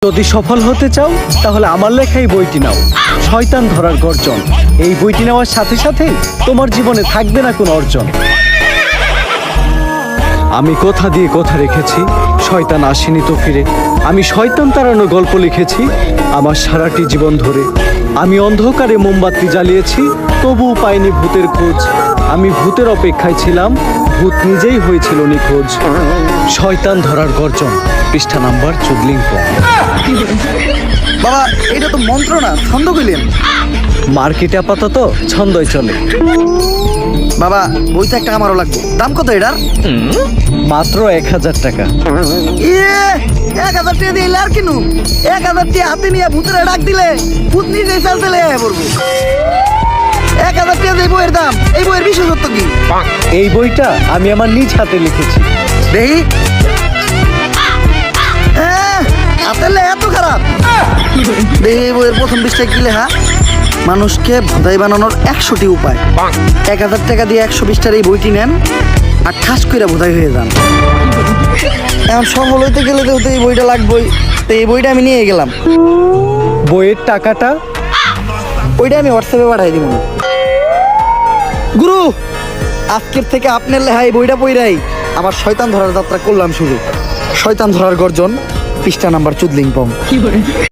যদি সফল হতে চাও তাহলে আমার লেখা এই বইটি নাও, শয়তান ধরার গর্জন। এই বইটি নেওয়ার সাথে সাথেই তোমার জীবনে থাকবে না কোনো অর্জন। আমি কথা দিয়ে কথা রেখেছি, শয়তান আসেনি তো ফিরে। আমি শয়তান তাড়ানোর গল্প লিখেছি আমার সারাটি জীবন ধরে। আমি অন্ধকারে মোমবাতি জ্বালিয়েছি, তবুও পাইনি ভূতের খোঁজ। আমি ভূতের অপেক্ষায় ছিলাম, ভূত নিজেই হয়েছিল নিখোঁজ। শয়তান ধরার গর্জন, পৃষ্ঠা নাম্বার চুদলিং পং। বাবা এটা তো মন্ত্র না, ছন্দ কইলেন। মার্কেটে আপাতত ছন্দই চলে। বাবা বইটা একটা আমারও লাগবে, দাম কত এটার? মাত্র 1000 টাকা। ইয়ে 1000 টাকা দিয়ে আর কিনু? 1000 টাকা হাতে নিয়ে ভূতের ডাক দিলে ভূত নিজেই চাল চলে আয় পড়বো। 1000 টাকা দিয়ে বইয়ের দাম, এই বইয়ের বিশেষত্ব কি? এই বইটা আমি আমার নিজ হাতে লিখেছি। দেখি হাতের এত খারাপ। দেখি এই বইয়ের প্রথম পৃষ্ঠায় কি লেখা? মানুষকে ভোদাই বানানোর 100টি উপায়। 1000 টাকা দিয়ে 120টার এই বইটি নেন আর ঠাস করে ভোদাই হয়ে যান। এখন সফল হইতে গেলে তো এই বইটা লাগবেই, তো এই বইটা আমি নিয়ে গেলাম। বইয়ের টাকাটা ওইটা আমি হোয়াটসঅ্যাপে পাঠাই দিব। গুরু, আজকের থেকে আপনার লেখা এই বইটা পইরাই আমার শয়তান ধরার যাত্রা করলাম শুরু। শয়তান ধরার গর্জন, পৃষ্ঠা নাম্বার চুদলিং পং।